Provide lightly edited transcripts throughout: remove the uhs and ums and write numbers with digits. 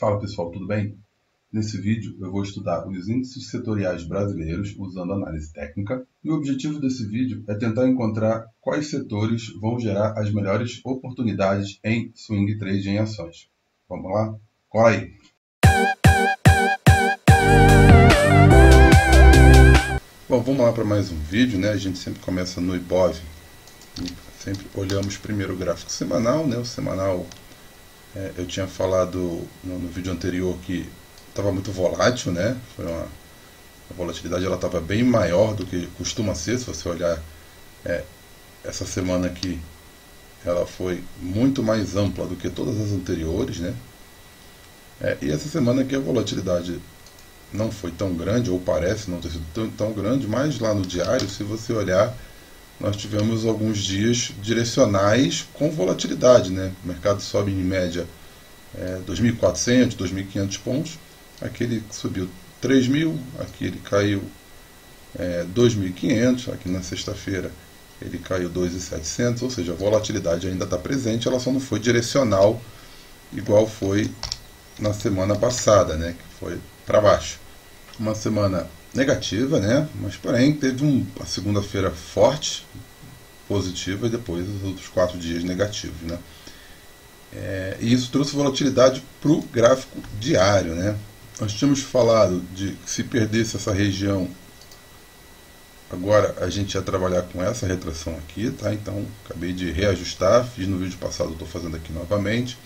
Fala pessoal, tudo bem? Nesse vídeo eu vou estudar os índices setoriais brasileiros usando análise técnica e o objetivo desse vídeo é tentar encontrar quais setores vão gerar as melhores oportunidades em swing trade em ações. Vamos lá? Cola aí! Bom, vamos lá para mais um vídeo, né? A gente sempre começa no IBOV e sempre olhamos primeiro o gráfico semanal, né? O semanal eu tinha falado no vídeo anterior que estava muito volátil, né? A volatilidade ela estava bem maior do que costuma ser. Se você olhar essa semana aqui, ela foi muito mais ampla do que todas as anteriores, né? E essa semana aqui a volatilidade não foi tão grande, ou parece não ter sido tão grande, mas lá no diário, se você olhar, nós tivemos alguns dias direcionais com volatilidade, né? O mercado sobe em média 2.400, 2.500 pontos. Aqui ele subiu 3.000, aqui ele caiu 2.500, aqui na sexta-feira ele caiu 2.700, ou seja, a volatilidade ainda está presente, ela só não foi direcional igual foi na semana passada, né? Que foi para baixo. Uma semana negativa, né? Mas porém teve uma segunda-feira forte, positiva, e depois os outros 4 dias negativos, né? E isso trouxe volatilidade para o gráfico diário, né? Nós tínhamos falado de que se perdesse essa região, agora a gente ia trabalhar com essa retração aqui, tá? Então acabei de reajustar, fiz no vídeo passado, estou fazendo aqui novamente.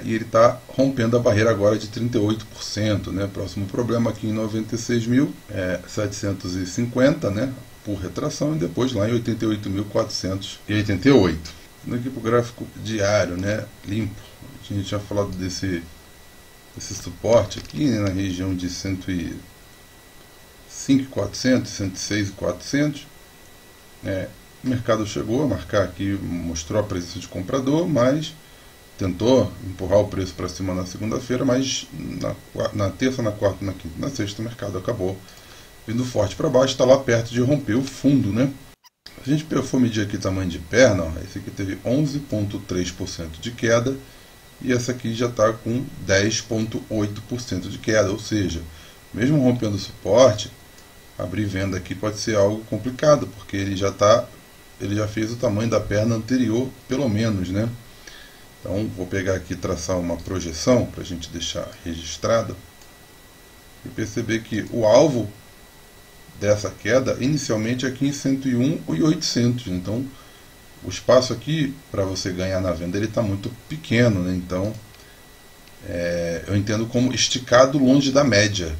E ele está rompendo a barreira agora de 38%, né? Próximo problema aqui em 96.750, né? Por retração, e depois lá em 88.488. Indo aqui para o gráfico diário, né? Limpo. A gente tinha falado desse suporte aqui, né? Na região de 105.400, 106.400. O mercado chegou a marcar aqui, mostrou a presença de comprador, mas tentou empurrar o preço para cima na segunda-feira, mas na terça, na quarta, na quinta, na sexta o mercado acabou vindo forte para baixo, está lá perto de romper o fundo, né? Se a gente for medir aqui o tamanho de perna, ó, esse aqui teve 11,3% de queda e essa aqui já está com 10,8% de queda, ou seja, mesmo rompendo o suporte, abrir venda aqui pode ser algo complicado, porque ele já fez o tamanho da perna anterior, pelo menos, né? Então vou pegar aqui e traçar uma projeção para a gente deixar registrado e perceber que o alvo dessa queda inicialmente é aqui em 101.800. Então o espaço aqui para você ganhar na venda ele está muito pequeno, né? Então eu entendo como esticado longe da média.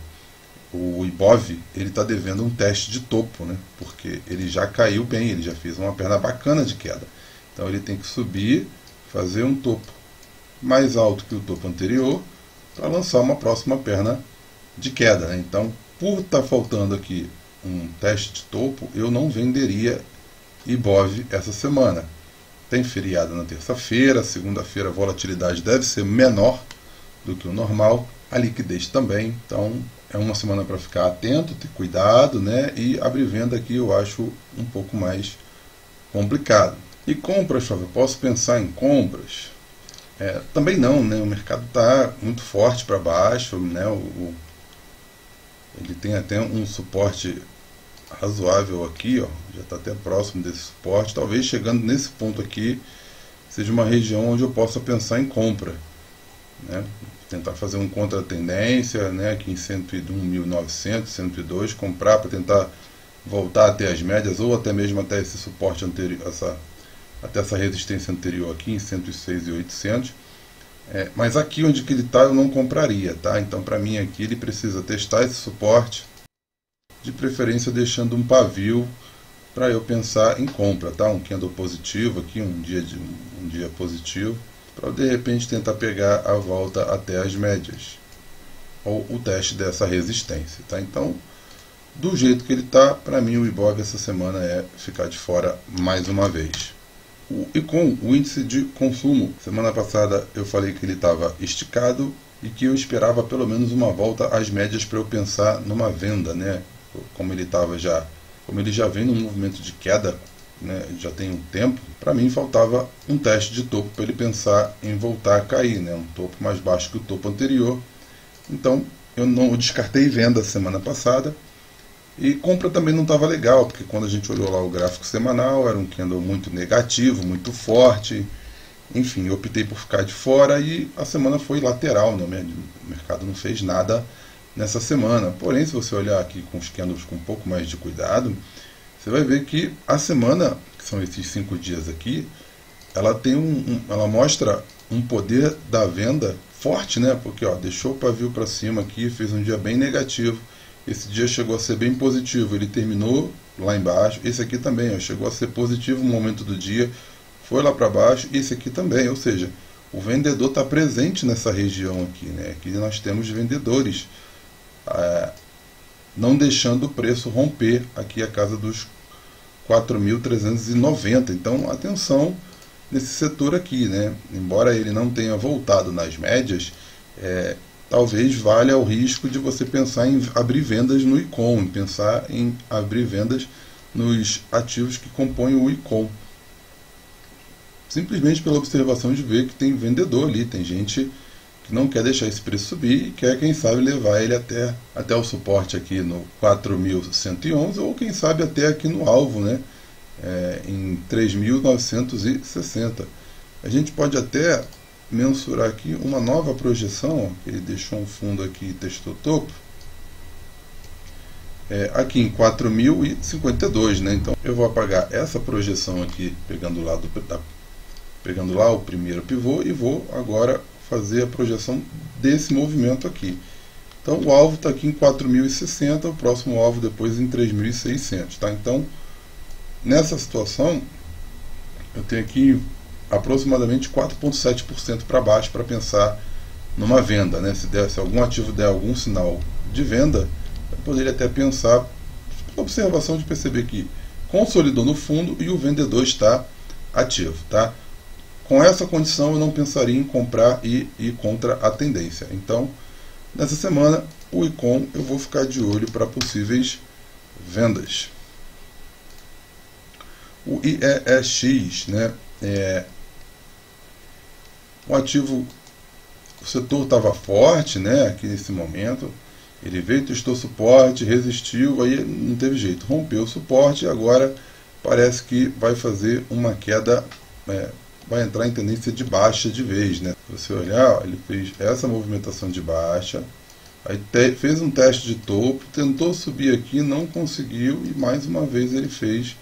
O IBOV ele está devendo um teste de topo, né? Porque ele já caiu bem, ele já fez uma perna bacana de queda. Então ele tem que subir, fazer um topo mais alto que o topo anterior para lançar uma próxima perna de queda, né? Então, por estar faltando aqui um teste de topo, eu não venderia IBOV essa semana. Tem feriado na terça-feira, segunda-feira a volatilidade deve ser menor do que o normal, a liquidez também, então é uma semana para ficar atento, ter cuidado, né? E abrir venda aqui eu acho um pouco mais complicado. E compras, eu posso pensar em compras? Também não, né? O mercado está muito forte para baixo, né? Ele tem até um suporte razoável aqui, ó, já está até próximo desse suporte. Talvez chegando nesse ponto aqui seja uma região onde eu possa pensar em compra, né? Tentar fazer um contra-tendência, né? Aqui em 101.900, 102, comprar para tentar voltar até as médias ou até mesmo até esse suporte anterior, até essa resistência anterior aqui em 106.800, mas aqui onde que ele está eu não compraria, tá? Então para mim aqui ele precisa testar esse suporte, de preferência deixando um pavio para eu pensar em compra, tá? Um candle positivo aqui, um dia positivo, para de repente tentar pegar a volta até as médias, ou o teste dessa resistência, tá? Então do jeito que ele está, para mim o IBOV essa semana é ficar de fora mais uma vez. E com o índice de consumo, semana passada eu falei que ele estava esticado e que eu esperava pelo menos uma volta às médias para eu pensar numa venda, né? Como ele já vem num movimento de queda né, já tem um tempo, para mim faltava um teste de topo para ele pensar em voltar a cair, né, um topo mais baixo que o topo anterior. Então eu não descartei venda semana passada, e compra também não estava legal, porque quando a gente olhou lá o gráfico semanal, era um candle muito negativo, muito forte. Enfim, eu optei por ficar de fora e a semana foi lateral, né? O mercado não fez nada nessa semana. Porém, se você olhar aqui com os candles com um pouco mais de cuidado, você vai ver que a semana, que são esses 5 dias aqui, ela tem ela mostra um poder da venda forte, né? Porque ó, deixou o pavio para cima aqui, fez um dia bem negativo. Esse dia chegou a ser bem positivo, ele terminou lá embaixo. Esse aqui também ó, chegou a ser positivo no momento do dia, foi lá para baixo, e esse aqui também. Ou seja, o vendedor está presente nessa região aqui, né? Aqui nós temos vendedores não deixando o preço romper aqui a casa dos 4.390. Então atenção nesse setor aqui, né? Embora ele não tenha voltado nas médias, talvez valha o risco de você pensar em abrir vendas no ICOM, pensar em abrir vendas nos ativos que compõem o ICOM. Simplesmente pela observação de ver que tem vendedor ali, tem gente que não quer deixar esse preço subir e quer, quem sabe, levar ele até o suporte aqui no 4.111 ou quem sabe até aqui no alvo, né? Em 3.960. A gente pode até mensurar aqui uma nova projeção, ó, ele deixou um fundo aqui e testou topo, aqui em 4.052, né? Então eu vou apagar essa projeção aqui, pegando lá o primeiro pivô, e vou agora fazer a projeção desse movimento aqui. Então o alvo está aqui em 4.060, o próximo alvo depois em 3.600, tá? Então nessa situação eu tenho aqui aproximadamente 4,7% para baixo para pensar numa venda, né? Se algum ativo der algum sinal de venda, eu poderia até pensar, observação de perceber que consolidou no fundo e o vendedor está ativo, tá? Com essa condição eu não pensaria em comprar e ir contra a tendência. Então, nessa semana, o ICOM eu vou ficar de olho para possíveis vendas. O IEX, né? O ativo, o setor estava forte, né? Aqui nesse momento, ele veio, testou suporte, resistiu, aí não teve jeito, rompeu o suporte e agora parece que vai fazer uma queda, vai entrar em tendência de baixa de vez, né? Se você olhar, ó, ele fez essa movimentação de baixa, aí fez um teste de topo, tentou subir aqui, não conseguiu e mais uma vez ele fez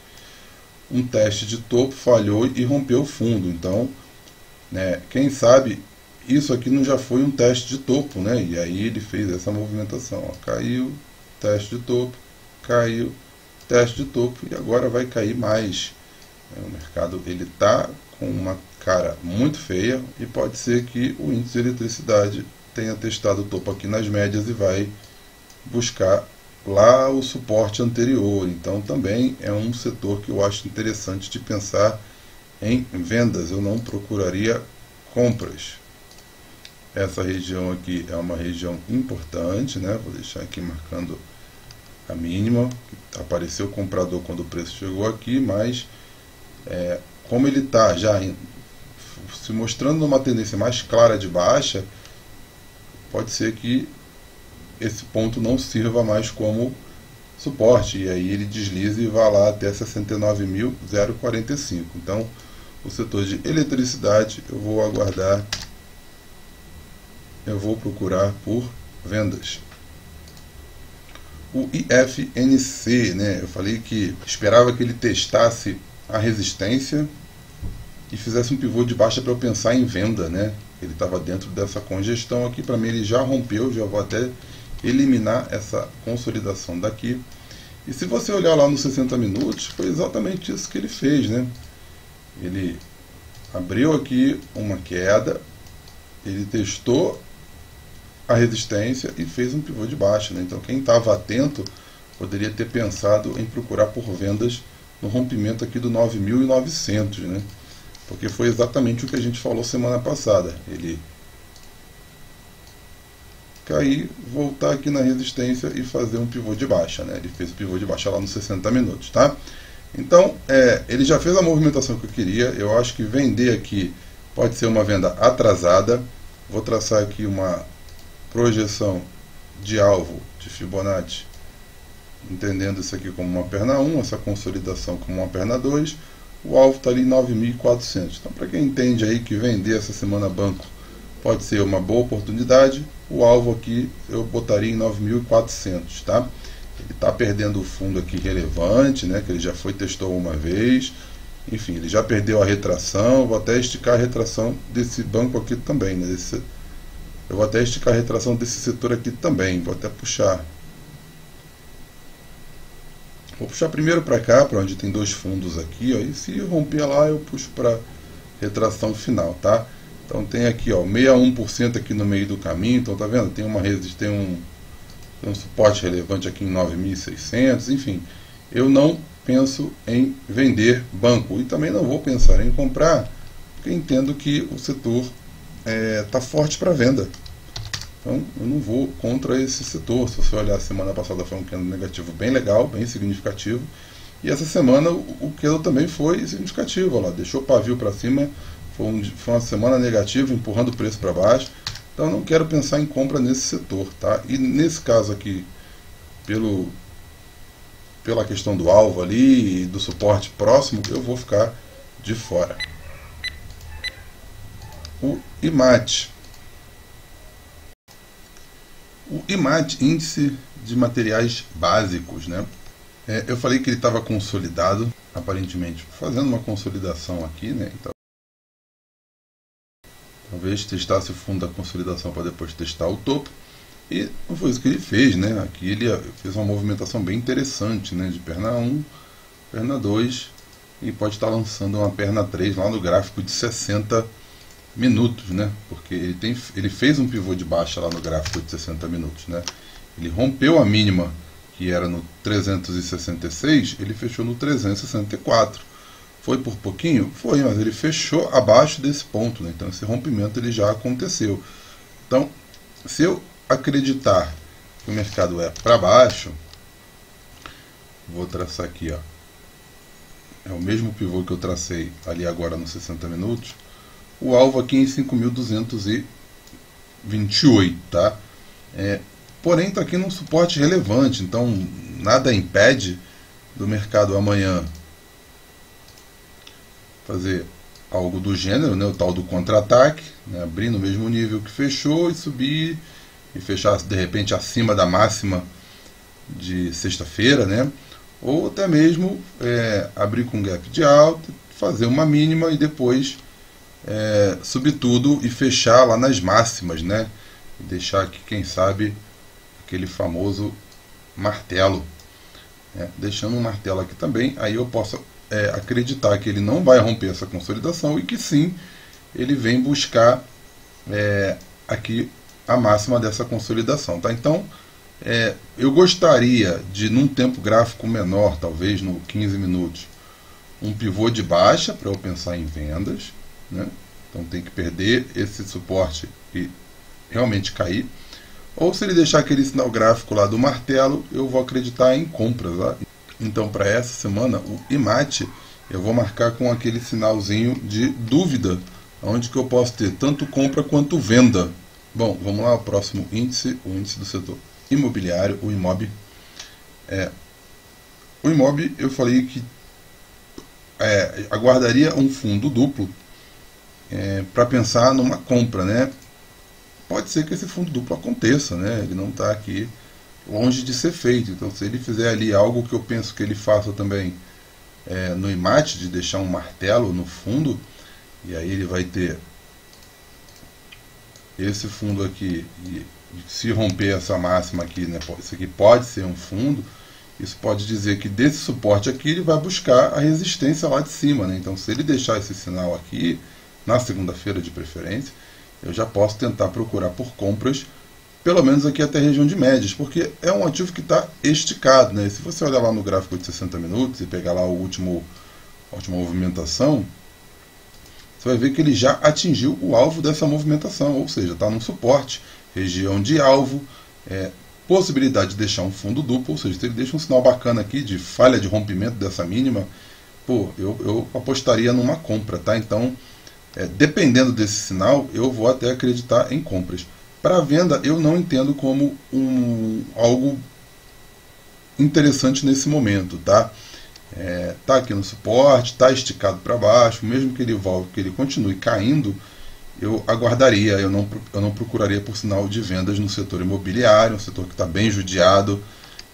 um teste de topo, falhou e rompeu o fundo. Então, né, quem sabe isso aqui não já foi um teste de topo, né? E aí ele fez essa movimentação, ó, caiu, teste de topo, caiu, teste de topo e agora vai cair mais. O mercado ele está com uma cara muito feia e pode ser que o índice de eletricidade tenha testado o topo aqui nas médias e vai buscar lá o suporte anterior. Então também é um setor que eu acho interessante de pensar em vendas. Eu não procuraria compras. Essa região aqui é uma região importante, né? Vou deixar aqui marcando a mínima. Apareceu o comprador quando o preço chegou aqui, mas como ele está já se mostrando uma tendência mais clara de baixa, pode ser que esse ponto não sirva mais como suporte, e aí ele deslize e vá lá até 69.045. Então, o setor de eletricidade eu vou aguardar, eu vou procurar por vendas. O IFNC, né? Eu falei que esperava que ele testasse a resistência e fizesse um pivô de baixa para eu pensar em venda, né? Ele estava dentro dessa congestão aqui, para mim ele já rompeu, já vou até eliminar essa consolidação daqui. E se você olhar lá nos 60 minutos, foi exatamente isso que ele fez, né? Ele abriu aqui uma queda, ele testou a resistência e fez um pivô de baixa, né? Então quem estava atento poderia ter pensado em procurar por vendas no rompimento aqui do 9.900, né? Porque foi exatamente o que a gente falou semana passada. Ele cair, voltar aqui na resistência e fazer um pivô de baixa, né? Ele fez o pivô de baixa lá nos 60 minutos, tá? Então, ele já fez a movimentação que eu queria. Eu acho que vender aqui pode ser uma venda atrasada. Vou traçar aqui uma projeção de alvo de Fibonacci, entendendo isso aqui como uma perna 1, essa consolidação como uma perna 2. O alvo está ali em 9.400. Então, para quem entende aí que vender essa semana banco pode ser uma boa oportunidade, o alvo aqui eu botaria em 9.400, tá? Ele está perdendo o fundo aqui relevante, né, que ele já testou uma vez. Enfim, ele já perdeu a retração. Vou até esticar a retração desse banco aqui também, né? Eu vou até esticar a retração desse setor aqui também. Vou até puxar. Vou puxar primeiro para cá, para onde tem dois fundos aqui, ó, e se romper lá eu puxo para retração final, tá? Então tem aqui, ó, 61% aqui no meio do caminho. Então tá vendo? Tem uma resistência, tem um suporte relevante aqui em 9.600. Enfim, eu não penso em vender banco e também não vou pensar em comprar, porque entendo que o setor está forte para venda. Então eu não vou contra esse setor. Se você olhar, a semana passada foi um candle negativo bem legal, bem significativo, e essa semana o candle também foi significativo. Olha lá, deixou o pavio para cima. Foi uma semana negativa, empurrando o preço para baixo. Então eu não quero pensar em compra nesse setor, tá? E nesse caso aqui, pela questão do alvo ali e do suporte próximo, eu vou ficar de fora. O IMAT. O IMAT, índice de materiais básicos, né? Eu falei que ele estava consolidado, aparentemente fazendo uma consolidação aqui, né? Então, talvez testasse o fundo da consolidação para depois testar o topo. E não foi isso que ele fez, né? Aqui ele fez uma movimentação bem interessante, né? De perna 1, perna 2, e pode estar lançando uma perna 3 lá no gráfico de 60 minutos, né? Porque ele fez um pivô de baixa lá no gráfico de 60 minutos, né? Ele rompeu a mínima, que era no 366, ele fechou no 364. Foi por pouquinho? Foi, mas ele fechou abaixo desse ponto, né? Então esse rompimento ele já aconteceu. Então, se eu acreditar que o mercado é para baixo, vou traçar aqui, ó. É o mesmo pivô que eu tracei ali agora nos 60 minutos. O alvo aqui em 5.228, tá? Porém está aqui num suporte relevante, então nada impede do mercado amanhã fazer algo do gênero, né? O tal do contra-ataque, né? Abrir no mesmo nível que fechou e subir e fechar de repente acima da máxima de sexta-feira, né? Ou até mesmo abrir com gap de alta, fazer uma mínima e depois subir tudo e fechar lá nas máximas, né? E deixar aqui, quem sabe, aquele famoso martelo, né? Deixando um martelo aqui também, aí eu posso acreditar que ele não vai romper essa consolidação e que sim, ele vem buscar aqui a máxima dessa consolidação, tá? Então, eu gostaria de, num tempo gráfico menor, talvez no 15 minutos, um pivô de baixa para eu pensar em vendas, né? Então tem que perder esse suporte e realmente cair. Ou se ele deixar aquele sinal gráfico lá do martelo, eu vou acreditar em compras, tá? Então para essa semana, o IMAT, eu vou marcar com aquele sinalzinho de dúvida, onde que eu posso ter tanto compra quanto venda. Bom, vamos lá, o próximo índice, o índice do setor imobiliário, o IMOB. O IMOB, eu falei que aguardaria um fundo duplo para pensar numa compra, né? Pode ser que esse fundo duplo aconteça, né? Ele não está aqui longe de ser feito. Então, se ele fizer ali algo que eu penso que ele faça também no IMAT, de deixar um martelo no fundo, e aí ele vai ter esse fundo aqui, e se romper essa máxima aqui, né? Isso aqui pode ser um fundo. Isso pode dizer que desse suporte aqui ele vai buscar a resistência lá de cima, né? Então, se ele deixar esse sinal aqui, na segunda-feira de preferência, eu já posso tentar procurar por compras, pelo menos aqui até a região de médias, porque é um ativo que está esticado, né? Se você olhar lá no gráfico de 60 minutos e pegar lá a última movimentação, você vai ver que ele já atingiu o alvo dessa movimentação, ou seja, está num suporte, região de alvo, possibilidade de deixar um fundo duplo, ou seja, se ele deixa um sinal bacana aqui de falha de rompimento dessa mínima, pô, eu apostaria numa compra, tá? Então, dependendo desse sinal, eu vou até acreditar em compras. Para venda, eu não entendo como algo interessante nesse momento, tá? Tá aqui no suporte, tá esticado para baixo, mesmo que ele volte, que ele continue caindo, eu aguardaria, eu não procuraria por sinal de vendas no setor imobiliário, um setor que está bem judiado,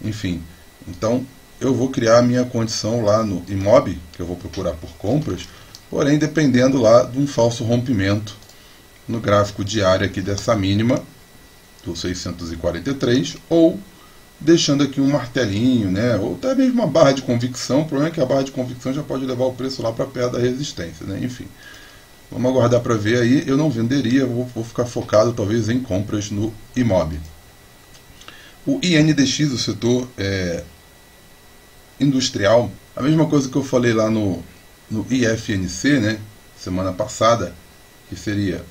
enfim. Então, eu vou criar a minha condição lá no Imob, que eu vou procurar por compras, porém dependendo lá de um falso rompimento no gráfico diário aqui dessa mínima, do 643, ou deixando aqui um martelinho, né? Ou até mesmo uma barra de convicção. O problema é que a barra de convicção já pode levar o preço lá para perto da resistência, né? Enfim, vamos aguardar para ver aí. Eu não venderia, vou ficar focado talvez em compras no Imob. O INDX, o setor industrial, a mesma coisa que eu falei lá no IFNC, né? Semana passada, que seria...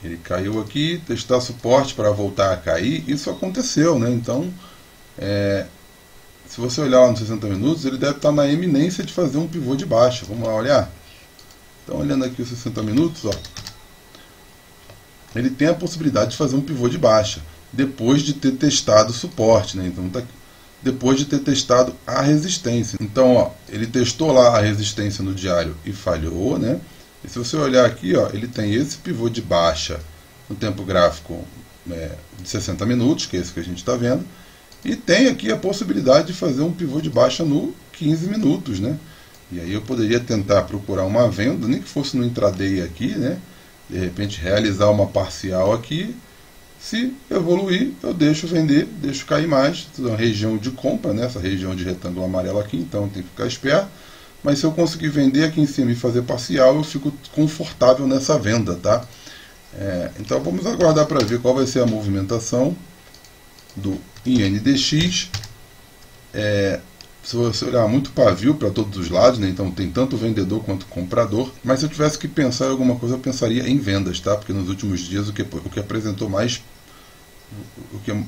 Ele caiu aqui, testar suporte para voltar a cair, isso aconteceu, né? Então, se você olhar lá nos 60 minutos, ele deve estar na eminência de fazer um pivô de baixa. Vamos lá olhar? Então, olhando aqui os 60 minutos, ó, ele tem a possibilidade de fazer um pivô de baixa, depois de ter testado o suporte, né? Então, depois de ter testado a resistência. Então, ó, ele testou lá a resistência no diário e falhou, né? E se você olhar aqui, ó, ele tem esse pivô de baixa no tempo gráfico de 60 minutos, que é esse que a gente está vendo, e tem aqui a possibilidade de fazer um pivô de baixa no 15 minutos, né? E aí eu poderia tentar procurar uma venda, nem que fosse no intraday aqui, né? De repente realizar uma parcial aqui. Se evoluir, eu deixo vender, deixo cair mais. Isso é uma região de compra, né? Essa região de retângulo amarelo aqui, então tem que ficar esperto. Mas se eu conseguir vender aqui em cima e fazer parcial, eu fico confortável nessa venda, tá? Então vamos aguardar para ver qual vai ser a movimentação do INDX. Se você olhar muito pavio para todos os lados, né? Então tem tanto vendedor quanto comprador. Mas se eu tivesse que pensar em alguma coisa, eu pensaria em vendas, tá? Porque nos últimos dias o que apresentou mais,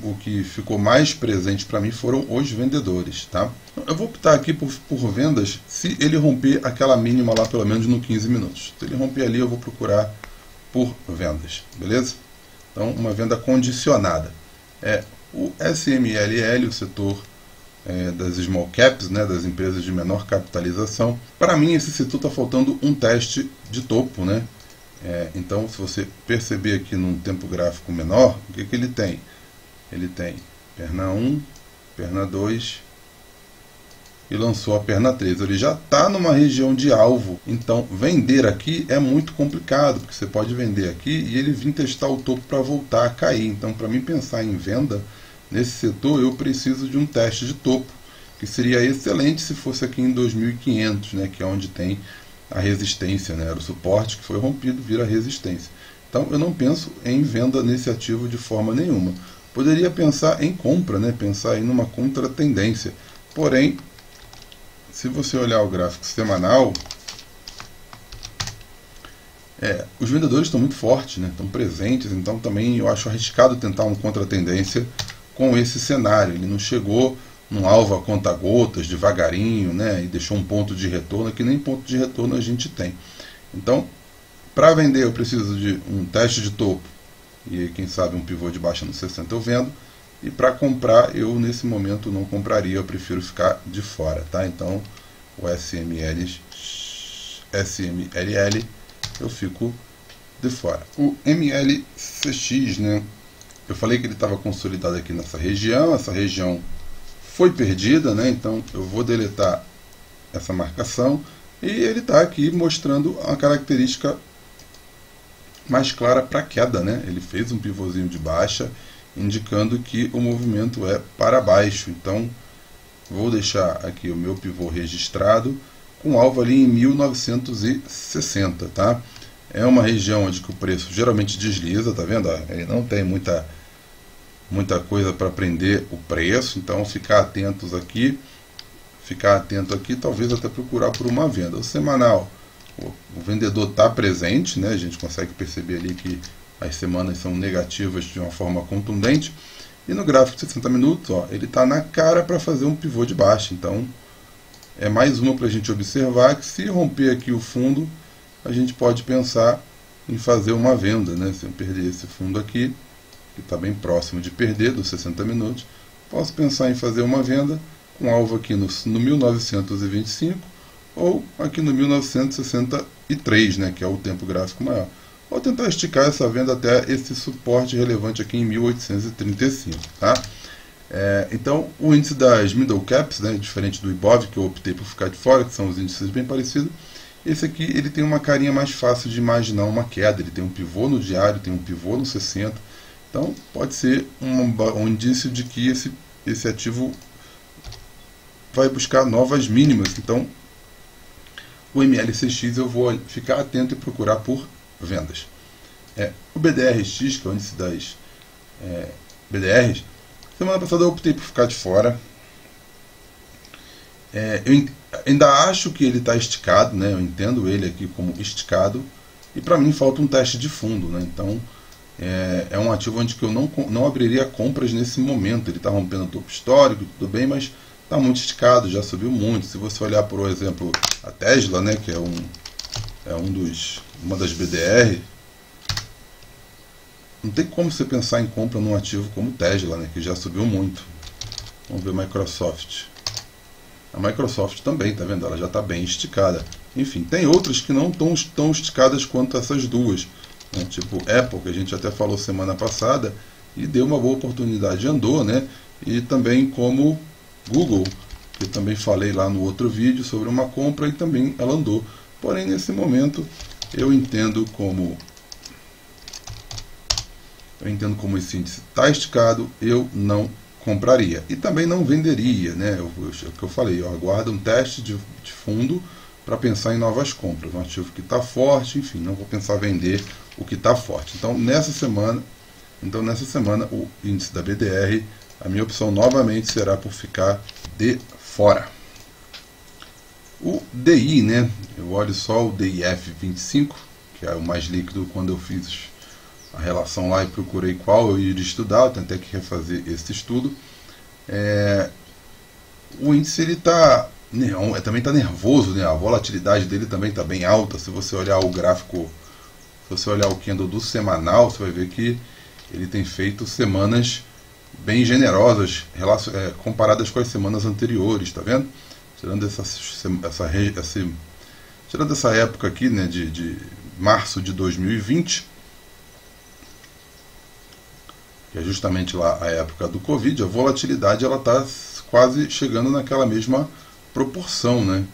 o que ficou mais presente para mim foram os vendedores, tá? Eu vou optar aqui por vendas se ele romper aquela mínima lá pelo menos no 15 minutos. Se ele romper ali, eu vou procurar por vendas, beleza? Então, uma venda condicionada. O SMLL, o setor das small caps, né, das empresas de menor capitalização. Para mim, esse setor está faltando um teste de topo, né? Então, se você perceber aqui num tempo gráfico menor, o que ele tem? Ele tem perna 1, perna 2 e lançou a perna 3. Ele já está numa região de alvo. Então, vender aqui é muito complicado, porque você pode vender aqui e ele vir testar o topo para voltar a cair. Então, para mim pensar em venda nesse setor, eu preciso de um teste de topo, que seria excelente se fosse aqui em 2.500, né, que é onde tem a resistência, né? Era o suporte que foi rompido, vira resistência. Então eu não penso em venda nesse ativo de forma nenhuma. Poderia pensar em compra, né? Pensar em uma contratendência. Porém, se você olhar o gráfico semanal, os vendedores estão muito fortes, né? Estão presentes, então também eu acho arriscado tentar uma contratendência com esse cenário. Ele não chegou num alvo a conta-gotas, devagarinho, né, e deixou um ponto de retorno, que nem ponto de retorno a gente tem. Então, para vender eu preciso de um teste de topo e quem sabe um pivô de baixa no 60 eu vendo, e para comprar eu nesse momento não compraria, eu prefiro ficar de fora, tá? Então o SMLL eu fico de fora. O MLCX, né, eu falei que ele estava consolidado aqui nessa região, essa região foi perdida, né? Então eu vou deletar essa marcação e ele está aqui mostrando uma característica mais clara para queda, né? Ele fez um pivôzinho de baixa, indicando que o movimento é para baixo. Então vou deixar aqui o meu pivô registrado com alvo ali em 1960, tá? É uma região onde que o preço geralmente desliza, tá vendo? Ele não tem muita coisa para prender o preço, então ficar atento aqui, talvez até procurar por uma venda. O semanal, o vendedor está presente, né? A gente consegue perceber ali que as semanas são negativas de uma forma contundente. E no gráfico de 60 minutos, ó, ele está na cara para fazer um pivô de baixa. Então, é mais uma para a gente observar que se romper aqui o fundo, a gente pode pensar em fazer uma venda, né? Se eu perder esse fundo aqui, que está bem próximo de perder dos 60 minutos, posso pensar em fazer uma venda com alvo aqui no 1925 ou aqui no 1963, né? Que é o tempo gráfico maior. Vou tentar esticar essa venda até esse suporte relevante aqui em 1835, tá? Então, o índice das middle caps, né, diferente do IBOV, que eu optei por ficar de fora, que são os índices bem parecidos, esse aqui ele tem uma carinha mais fácil de imaginar uma queda. Ele tem um pivô no diário, tem um pivô no 60, então pode ser um indício de que esse ativo vai buscar novas mínimas. Então, o MLCX eu vou ficar atento e procurar por vendas. O BDRX, que é o índice das BDRs, semana passada eu optei por ficar de fora. Eu ainda acho que ele está esticado, né? Eu entendo ele aqui como esticado, e para mim falta um teste de fundo, né? Então é um ativo onde que eu não abriria compras nesse momento. Ele está rompendo o topo histórico, tudo bem, mas está muito esticado, já subiu muito. Se você olhar, por exemplo, a Tesla, né, que é uma das BDR, não tem como você pensar em compra num ativo como Tesla, né, que já subiu muito. Vamos ver Microsoft. A Microsoft também, tá vendo? Ela já está bem esticada. Enfim, tem outras que não estão tão esticadas quanto essas duas, né? Tipo Apple, que a gente até falou semana passada e deu uma boa oportunidade, andou, né? E também como Google, que eu também falei lá no outro vídeo sobre uma compra e também ela andou. Porém, nesse momento, eu entendo como esse índice está esticado, eu não compraria. E também não venderia, né? O que eu falei, eu aguardo um teste de fundo para pensar em novas compras. Um ativo que está forte, enfim, não vou pensar em vender o que está forte. Então, nessa semana, o índice da BDR, a minha opção novamente será por ficar de fora. O DI, né? Eu olho só o DIF 25, que é o mais líquido. Quando eu fiz a relação lá e procurei qual eu iria estudar, eu tentei que refazer esse estudo. O índice ele também está nervoso, né? A volatilidade dele também está bem alta. Se você olhar o gráfico, se você olhar o candle do semanal, você vai ver que ele tem feito semanas bem generosas comparadas com as semanas anteriores, tá vendo? Tirando essa época aqui, né, de março de 2020, que é justamente lá a época do Covid, a volatilidade ela está quase chegando naquela mesma proporção, né?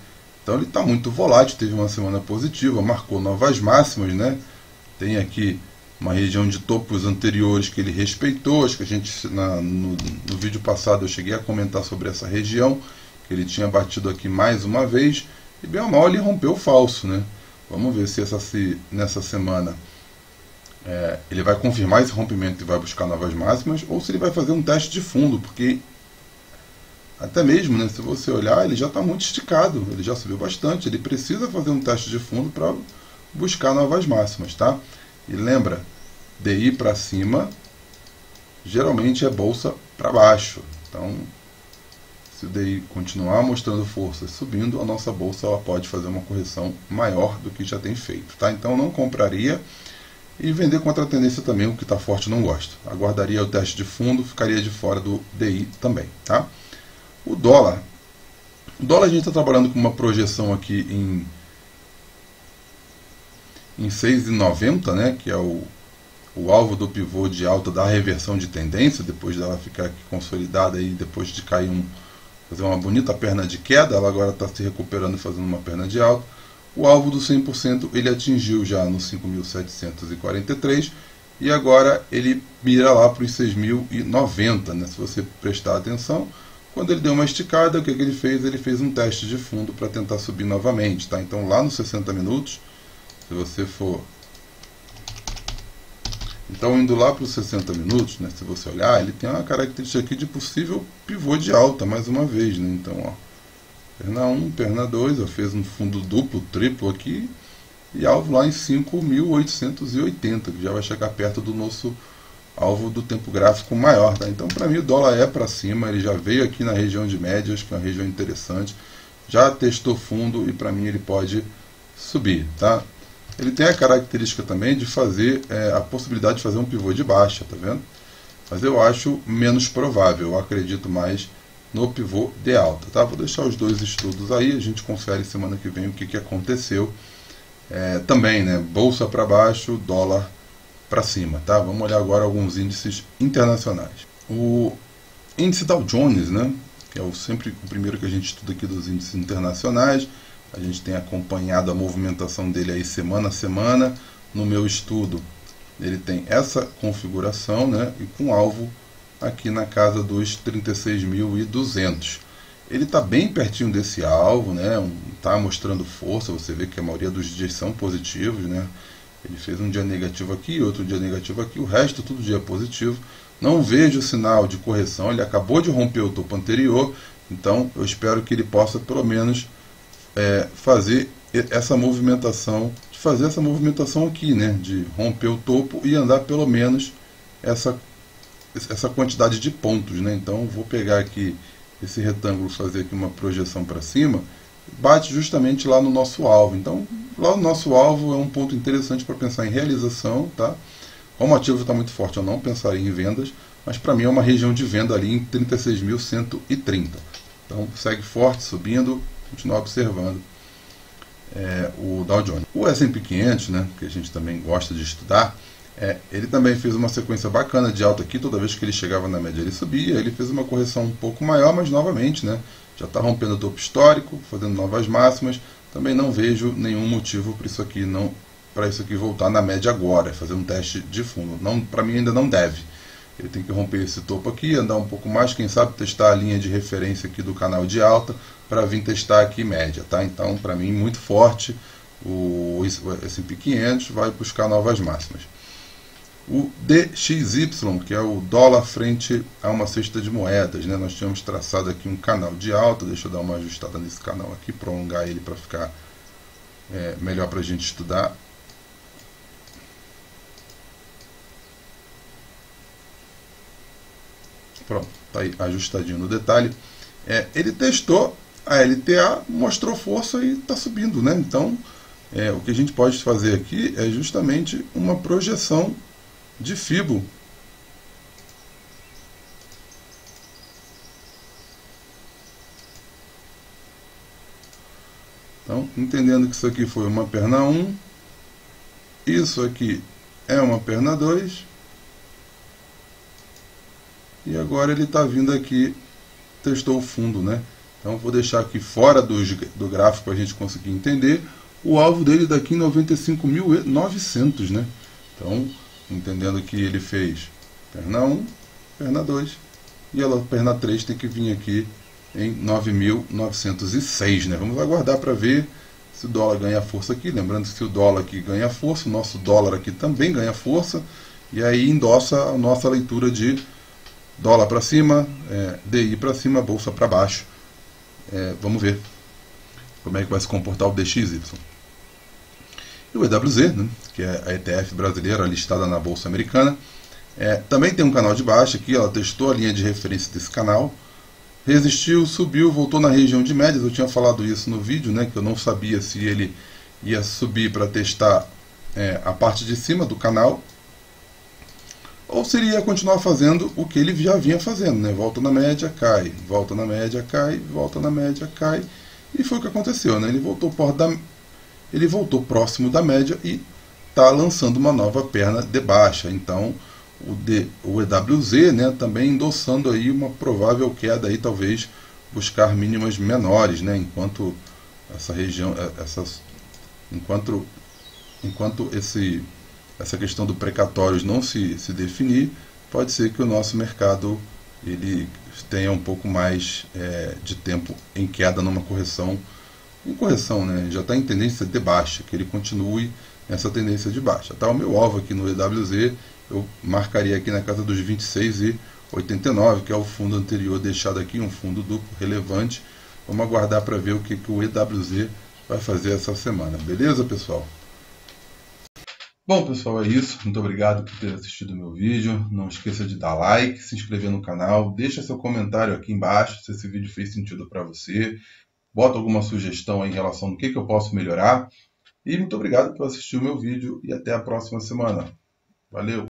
Então ele está muito volátil, teve uma semana positiva, marcou novas máximas, né? Tem aqui uma região de topos anteriores que ele respeitou. Acho que a gente no vídeo passado eu cheguei a comentar sobre essa região, que ele tinha batido aqui mais uma vez, e bem ou mal ele rompeu o falso, né? Vamos ver se nessa semana ele vai confirmar esse rompimento e vai buscar novas máximas, ou se ele vai fazer um teste de fundo, porque até mesmo, né, se você olhar, ele já está muito esticado, ele já subiu bastante, ele precisa fazer um teste de fundo para buscar novas máximas, tá? E lembra, DI para cima geralmente é bolsa para baixo. Então, se o DI continuar mostrando força subindo, a nossa bolsa ela pode fazer uma correção maior do que já tem feito, tá? Então não compraria, e vender contra a tendência também, o que está forte não gosto. Aguardaria o teste de fundo, ficaria de fora do DI também, tá? O dólar a gente está trabalhando com uma projeção aqui em 6,90, né, que é o alvo do pivô de alta da reversão de tendência, depois dela ficar aqui consolidada e depois de cair fazer uma bonita perna de queda, ela agora está se recuperando e fazendo uma perna de alta. O alvo do 100% ele atingiu já no 5.743 e agora ele mira lá para os 6.090, né? Se você prestar atenção, quando ele deu uma esticada, o que ele fez? Ele fez um teste de fundo para tentar subir novamente, tá? Então lá nos 60 minutos, se você for... Então indo lá para os 60 minutos, né? Se você olhar, ele tem uma característica aqui de possível pivô de alta, mais uma vez, né? Então, ó, perna 1, perna 2, fez um fundo duplo, triplo aqui, e alvo lá em 5.880, que já vai chegar perto do nosso alvo do tempo gráfico maior, tá? Então para mim o dólar é para cima, ele já veio aqui na região de médias, que é uma região interessante, já testou fundo e para mim ele pode subir, tá? Ele tem a característica também de fazer a possibilidade de fazer um pivô de baixa, tá vendo? Mas eu acho menos provável, eu acredito mais no pivô de alta, tá? Vou deixar os dois estudos aí, a gente confere semana que vem o que aconteceu. Também, né? Bolsa para baixo, dólar para cima, tá? Vamos olhar agora alguns índices internacionais. O índice Dow Jones, né? Que é sempre o primeiro que a gente estuda aqui dos índices internacionais. A gente tem acompanhado a movimentação dele aí semana a semana. No meu estudo, ele tem essa configuração, né? E com alvo aqui na casa dos 36.200. Ele está bem pertinho desse alvo, né? Está mostrando força. Você vê que a maioria dos dias são positivos, né? Ele fez um dia negativo aqui, outro dia negativo aqui, o resto tudo dia positivo. Não vejo sinal de correção, ele acabou de romper o topo anterior, então eu espero que ele possa pelo menos fazer essa movimentação, aqui, né, de romper o topo e andar pelo menos essa quantidade de pontos, né? Então vou pegar aqui esse retângulo, fazer aqui uma projeção para cima, bate justamente lá no nosso alvo. Então lá no nosso alvo é um ponto interessante para pensar em realização, tá? Como o ativo está muito forte, eu não pensaria em vendas, mas para mim é uma região de venda ali em 36.130. Então segue forte, subindo, continuar observando o Dow Jones. O S&P 500, né, que a gente também gosta de estudar, ele também fez uma sequência bacana de alta aqui. Toda vez que ele chegava na média ele subia. Ele fez uma correção um pouco maior, mas novamente, né, já está rompendo o topo histórico, fazendo novas máximas. Também não vejo nenhum motivo para isso aqui voltar na média agora, fazer um teste de fundo. Para mim ainda não deve. Ele tem que romper esse topo aqui, andar um pouco mais, quem sabe testar a linha de referência aqui do canal de alta para vir testar aqui média, tá? Então, para mim, muito forte o S&P 500, vai buscar novas máximas. O DXY, que é o dólar frente a uma cesta de moedas, né? Nós tínhamos traçado aqui um canal de alta, deixa eu dar uma ajustada nesse canal aqui, prolongar ele para ficar melhor para a gente estudar. Pronto, está aí ajustadinho no detalhe. Ele testou a LTA, mostrou força e está subindo, né? Então, o que a gente pode fazer aqui é justamente uma projeção de FIBO. Então, entendendo que isso aqui foi uma perna 1, isso aqui é uma perna 2, e agora ele está vindo aqui, testou o fundo, né? Então vou deixar aqui fora do gráfico para a gente conseguir entender. O alvo dele daqui em 95.900, né? Então, entendendo que ele fez perna 1, perna 2, e a perna 3 tem que vir aqui em 9.906, né? Vamos aguardar para ver se o dólar ganha força aqui. Lembrando que se o dólar aqui ganha força, o nosso dólar aqui também ganha força, e aí endossa a nossa leitura de dólar para cima, DI para cima, bolsa para baixo. Vamos ver como é que vai se comportar o DXY. E o EWZ, né, que é a ETF brasileira listada na Bolsa Americana, também tem um canal de baixa aqui. Ela testou a linha de referência desse canal, resistiu, subiu, voltou na região de médias. Eu tinha falado isso no vídeo, né, que eu não sabia se ele ia subir para testar a parte de cima do canal, ou se ele ia continuar fazendo o que ele já vinha fazendo, né? Volta na média, cai, volta na média, cai, volta na média, cai. E foi o que aconteceu, né? Ele voltou próximo da média e está lançando uma nova perna de baixa. Então o EWZ, né, também endossando aí uma provável queda aí, talvez buscar mínimas menores, né? Enquanto essa região, essa questão do precatórios não se definir, pode ser que o nosso mercado ele tenha um pouco mais de tempo em queda, numa correção, né? Já está em tendência de baixa, que ele continue nessa tendência de baixa. Tá? O meu alvo aqui no EWZ, eu marcaria aqui na casa dos 26,89, que é o fundo anterior deixado aqui, um fundo duplo relevante. Vamos aguardar para ver o que o EWZ vai fazer essa semana. Beleza, pessoal? Bom, pessoal, é isso. Muito obrigado por ter assistido o meu vídeo. Não esqueça de dar like, se inscrever no canal, deixa seu comentário aqui embaixo se esse vídeo fez sentido para você. Bota alguma sugestão aí em relação ao que eu posso melhorar. E muito obrigado por assistir o meu vídeo e até a próxima semana. Valeu!